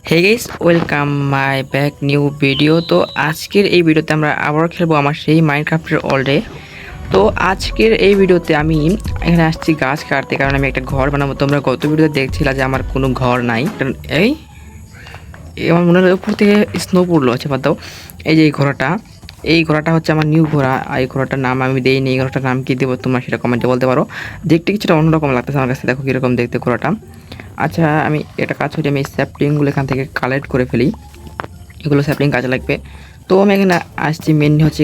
Hey guys, welcome my back new video. তো আজকের এই ভিডিওতে আমরা আবারও খেলবো আমার সেই মাইনক্রাফটের অলডে। তো আজকের এই ভিডিওতে আমি এখানে আসছি গাছ কাটতে, কারণ আমি একটা ঘর বানাবো। তোমরা গত ভিডিওতে দেখছিলা যে আমার কোনো ঘর নাই। কারণ আমার মনে হয় উপর থেকে স্নো পড়লো। আচ্ছা বাদ দাও, এই যে এই ঘোড়াটা হচ্ছে আমার নিউ ঘোড়া। আর এই ঘোড়াটার নাম আমি দেইনি। এই ঘোড়াটার নাম কী দেবো তোমরা সেটা কমেন্টে বলতে পারো। দেখতে কিছুটা অন্যরকম লাগতেছে আমার কাছে, দেখো কীরকম দেখতে ঘোড়াটা। আচ্ছা, আমি এটা কাজ করি, আমি স্যাপলিংগুলো এখান থেকে কালেক্ট করে ফেলি। এগুলো স্যাপলিং কাজে লাগবে। তো আমি এখানে আসছি মেনলি হচ্ছে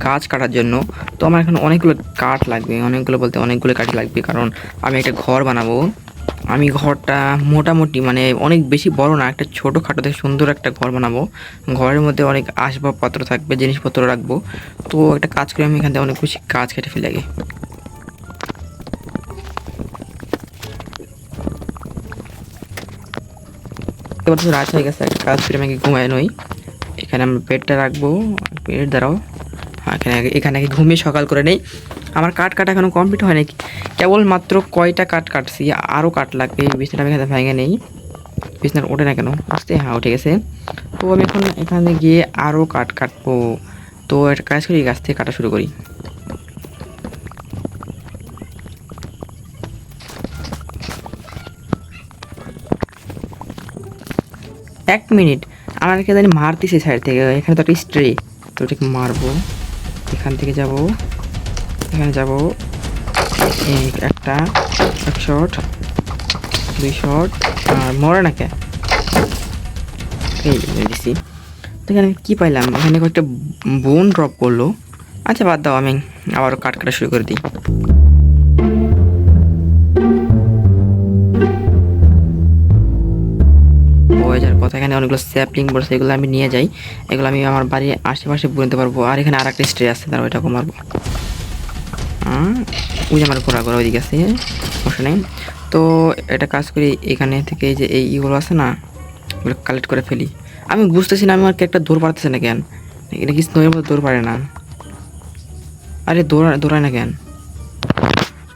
গাছ কাটার জন্য। তো আমার এখানে অনেকগুলো কাঠ লাগবে, অনেকগুলো বলতে অনেকগুলো কাঠ লাগবে, কারণ আমি একটা ঘর বানাবো। আমি ঘরটা মোটামুটি মানে অনেক বেশি বড় না, একটা ছোটোখাটো থেকে সুন্দর একটা ঘর বানাবো। ঘরের মধ্যে অনেক আসবাবপত্র থাকবে, জিনিসপত্র রাখবো। তো একটা কাজ করে আমি এখান থেকে অনেক বেশি গাছ কেটে ফেলে আগে। এবার তো রাত হয়ে গেছে, একটা কাজ করে আমাকে ঘুমায় নই। এখানে আমরা বেডটা রাখবো। বেড দাঁড়াও, হ্যাঁ এখানে এখানে ঘুমিয়ে সকাল করে নেই। আমার কাঠ কাটা এখনও কমপ্লিট হয় নাকি, কেবল মাত্র কয়টা কাঠ কাটছি, আরও কাঠ লাগবে। বিছনাটা আমি এখানে ভেঙে নেই। বিছনার ওঠে না কেন, আসতে হ্যাঁ উঠে গেছে। তো আমি এখন এখানে গিয়ে আরও কাঠ কাটবো। তো একটা কাজ করি, গাছ থেকে কাটা শুরু করি। এক মিনিট, আমাকে জানি মারতেছে সাইড থেকে। এখানে তো একটা স্ট্রে, তো ওটাকে মারবো। এখান থেকে যাব, এখানে যাব, একটা এক শট, দুই শট, আর মরে না কে। এই দিছি। তো এখানে আমি কী পাইলাম, এখানে কয়েকটা বোন ড্রপ করলো। আচ্ছা বাদ দাও, আমি আবারও কাট কাটা শুরু করে দিই। হয়ে যাওয়ার কথা, এখানে অনেকগুলো স্যাপলিং বলছে, এগুলো আমি নিয়ে যাই। এগুলো আমি আমার বাড়ির আশেপাশে বুনতে পারবো। আর এখানে আর একটা স্ট্রে আছে, তার ওইটাকে মারবো। ওই যে আমার ঘোরা ঘোরা ওইদিকে আছে, সমস্যা নেই। তো এটা কাজ করি, এখানে থেকে এই যে এইগুলো আছে না, ওগুলো কালেক্ট করে ফেলি। আমি বুঝতেছি না আমার একটা দৌড় পারতেছে না কেন, এটা কি স্নোয়ের মধ্যে দৌড় পারে না? আরে দৌড়ায় না কেন,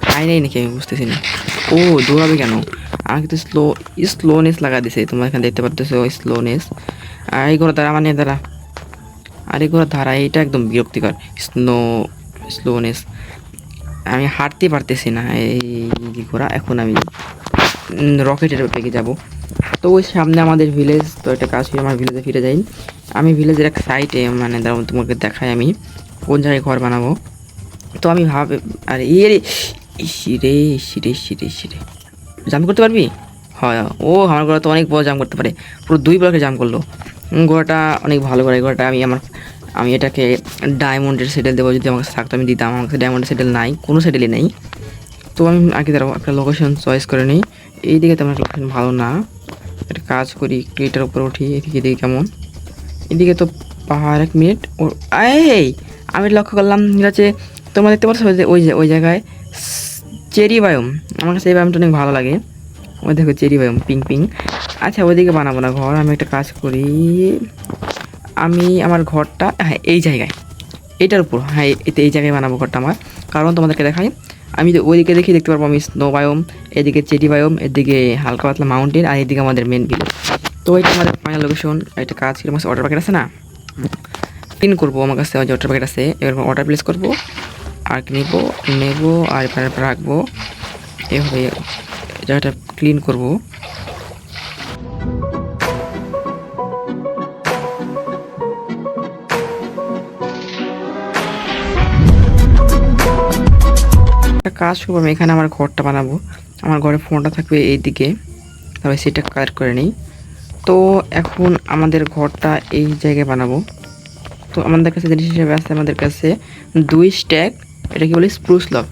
পাই নাই নাকি, আমি বুঝতেছি না। ও দৌড়াবে কেন, আমাকে তো স্লোনেস লাগা দিছে। তোমরা এখানে দেখতে পারতেছো স্লোনেস। আর এই ঘোড়া দ্বারা মানে দ্বারা, আর এই ঘোড়া ধারা এইটা একদম বিরক্তিকর। স্লোনেস, আমি হাঁটতে পারতেছি না এই ঘোড়া। এখন আমি রকেটের পেকে যাব। তো ওই সামনে আমাদের ভিলেজ। তো একটা কাজ হয়ে আমার ভিলেজে ফিরে যাই। আমি ভিলেজের এক সাইডে মানে দাঁড়াবো, তোমাকে দেখাই আমি কোন জায়গায় ঘর বানাবো। তো আমি আর রে শিরে শিরে শিরে শিরে জাম করতে পারবি? হয়। ও আমার ঘোড়া তো অনেক বড় জাম করতে পারে, পুরো 2 ব্লকে জাম করলো। ঘোড়াটা অনেক ভালো করে। ঘোড়াটা আমি এটাকে ডায়মন্ডের সেটেল দেবো। যদি আমার কাছে থাকতো আমি দিতাম, আমার কাছে ডায়মন্ডের সেটেল নাই, কোনো সেটেলই নেই। তো আমি আগে দাঁড়াবো, একটা লোকেশন চয়েস করে নিই। এইদিকে তো আমার লোকেশন ভালো না, একটা কাজ করি, একটু এটার উপরে উঠি। এদিকে কেমন, এদিকে তো পাহাড়। এক মিনিট, ও এই আমি লক্ষ্য করলাম ঠিক আছে, তোমরা দেখতে পাচ্ছ ওই জায়গায় চেরি বায়োম। আমার কাছে এই বায়োমটা অনেক ভালো লাগে। ওই দেখো চেরি বায়োম, পিং পিং। আচ্ছা ওইদিকে বানাবো না ঘর, আমি একটা কাজ করি, আমি আমার ঘরটা হ্যাঁ এই জায়গায়, এইটার উপর, হ্যাঁ এই জায়গায় বানাবো ঘরটা আমার। কারণ তোমাদেরকে দেখাই, আমি ওইদিকে দেখি দেখতে পারবো আমি স্নো বায়োম, এদিকে চেরি বায়োম, এদিকে হালকা পাতলা মাউন্টেন, আর এদিকে আমাদের মেন ভিলেজ। তো এটা আমাদের ফাইনাল লোকেশন। একটা কাজ কি, আমার ওয়াটার প্যাকেট আছে না, ক্লিন করবো। আমার কাছে ওয়াটার প্যাকেট আছে, এবার ওয়াটার প্লেস করবো আর নেবো আর এবার রাখবো। এভাবে জায়গাটা ক্লিন করবো। একটা কাজ করবো, আমি এখানে আমার ঘরটা বানাবো। আমার ঘরে ফোনটা থাকবে এইদিকে, তবে সেটা কালেক্ট করে নিই। তো এখন আমাদের ঘরটা এই জায়গায় বানাবো। তো আমাদের কাছে জিনিস হিসেবে আছে, আমাদের কাছে 2 স্ট্যাক, এটা কি বলি, স্প্রুস লক।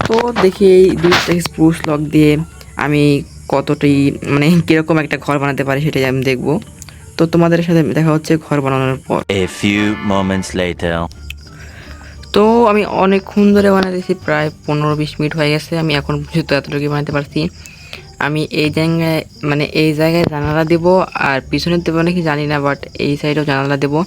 তো দেখি এই 2 স্ট্যাক স্প্রুস লক দিয়ে আমি কতটি মানে কীরকম একটা ঘর বানাতে পারি সেটাই আমি দেখবো। তো তোমাদের সাথে দেখা হচ্ছে ঘর বানানোর পর। A few moments later. তো আমি অনেকক্ষণ ধরে বানাতেছি, প্রায় 15-20 মিনিট হয়ে গেছে। আমি এখন পর্যন্ত এতটুকু বানাতে পারছি। আমি এই জায়গায় জানালা দেবো, আর পিছনের দেবো নাকি জানি না, বাট এই সাইডেও জানালা দেবো।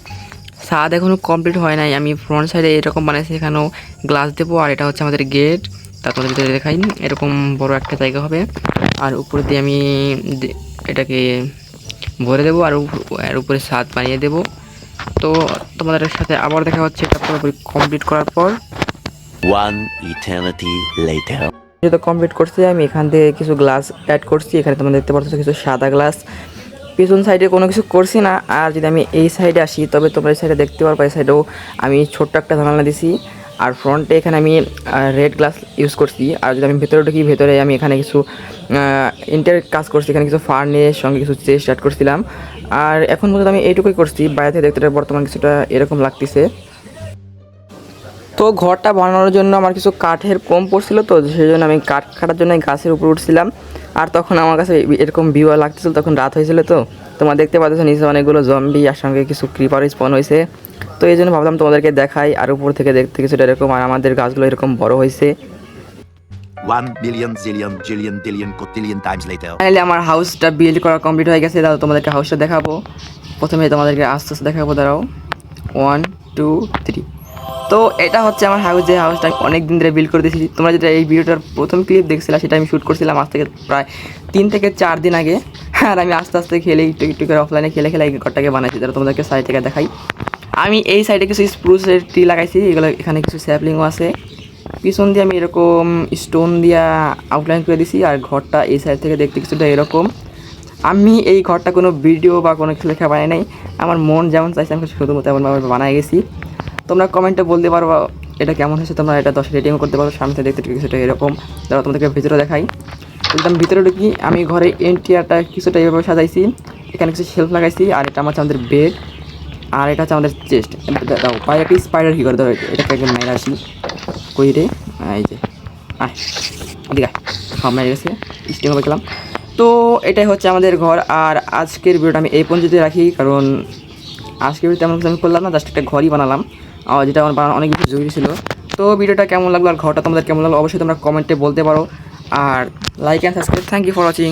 ছাদ এখনও কমপ্লিট হয় নাই, আমি ফ্রন্ট সাইডে এরকম বানাইছি, এখানেও গ্লাস দেবো। আর এটা হচ্ছে আমাদের গেট, তা তোমাদের ভিতরে দেখাই, এরকম বড় একটা জায়গা হবে। আর উপরে দিয়ে আমি এটাকে ভরে দেবো আর এর উপরে ছাদ বানিয়ে দেবো। তো তোমাদের সাথে আবার দেখা হচ্ছে এটা পুরোপুরি কমপ্লিট করার পর। One eternity later. যেহেতু কমপ্লিট করছি আমি এখান থেকে কিছু গ্লাস অ্যাড করছি, এখানে তোমরা দেখতে পাচ্ছ কিছু সাদা গ্লাস। পিছন সাইডে কোনো কিছু করছি না। আর যদি আমি এই সাইডে আসি তবে তোমরা এই সাইডে দেখতে পারবো, এই সাইডেও আমি ছোট্ট একটা জানালা দিছি। আর ফ্রন্টে এখানে আমি রেড গ্লাস ইউজ করছি। আর যদি আমি ভেতরে ঢুকি, ভেতরে আমি এখানে কিছু ইন্টেরিয়র কাজ করছি, এখানে কিছু ফার্নিশের সঙ্গে কিছু চেস্ট অ্যাড করছিলাম। আর এখন পর্যন্ত আমি এইটুকুই করছি, বাইরে থেকে দেখতে বর্তমান কিছুটা এরকম লাগতেছে। তো ঘরটা বানানোর জন্য আমার কিছু কাঠের কম পড়ছিল, তো সেই জন্য আমি কাঠ কাটার জন্য গাছের উপর উঠছিলাম। আর তখন আমার কাছে এরকম ভিউ লাগতেছিল, তখন রাত হয়েছিল। তো তোমরা দেখতে পাচ্ছ নিচে অনেকগুলো জম্বি আর সঙ্গে কিছু ক্রিপার স্পন হয়েছে। তো এই জন্য ভাবলাম তোমাদেরকে দেখাই। আর উপর থেকে দেখতে কিছুটা এরকম, আর আমাদের গাছগুলো এরকম বড় হয়েছে। 1 billion zillion jillion billion cotillion times later. Finally আমার হাউসটা বিল্ড করা কমপ্লিট হয়ে গেছে। দাও তোমাদেরকে হাউসটা দেখাবো। প্রথমে তোমাদেরকে আস্তে আস্তে দেখাবো, দাঁড়াও 1 2 3। তো এটা হচ্ছে আমার হাউস, যে হাউসটা আমি অনেক দিন ধরে বিল্ড করে দিয়েছি। তোমরা যেটা এই ভিডিওটার প্রথম ক্লিপ দেখছিলা সেটা আমি শ্যুট করছিলাম আজ থেকে প্রায় 3 থেকে 4 দিন আগে। আর আমি আস্তে আস্তে খেলে একটু একটু করে অফলাইনে খেলে এই ঘরটাকে বানাইছি। তারা তোমাদেরকে সাইড থেকে দেখাই। আমি এই সাইডে কিছু স্প্রুসের ট্রি লাগাইছি, এগুলো এখানে কিছু স্যাপলিংও আছে। পিছন দিয়ে আমি এরকম স্টোন দিয়া আউটলাইন করে দিছি। আর ঘরটা এই সাইড থেকে দেখতে কিছুটা এরকম। আমি এই ঘরটা কোনো ভিডিও বা কোনো কিছু লেখা বানাই নাই, আমার মন যেমন চাইছে আমি শুধুমাত্র তেমনভাবে বানাই গেছি। তোমরা কমেন্টে বলতে পারো এটা কেমন হয়েছে, তোমরা এটা 10 রেটিংও করতে পারো। সামনে থেকে দেখতে কিছুটা এরকম। তারা তোমাদেরকে ভিতরে দেখাই। যদি আমি ভিতরে ঢুকি, আমি ঘরে ইন্টেরিয়রটা কিছুটা এইভাবে সাজাইছি। এখানে কিছু শেলফ লাগাইছি। আর এটা হচ্ছে আমাদের বেড, আর এটা হচ্ছে আমাদের চেস্ট। দাও বাইরে একটা স্পাইডার কি করে দাও, এটাকে একদম মেরে আসি কই রে। এই যে এদিকে সব মেরে গেছে, স্টিং হবে গেলাম। তো এটাই হচ্ছে আমাদের ঘর। আর আজকের ভিডিওটা আমি এই পর্যন্ত রাখি, কারণ আজকের ভিডিও তেমন কিছু আমি করলাম না, জাস্ট একটা ঘরই বানালাম, যেটা আমার বানানো অনেক বেশি জরুরি ছিল। তো ভিডিওটা কেমন লাগলো আর ঘরটা তোমাদের কেমন লাগলো অবশ্যই তোমরা কমেন্টে বলতে পারো। আর like and subscribe. Thank you for watching.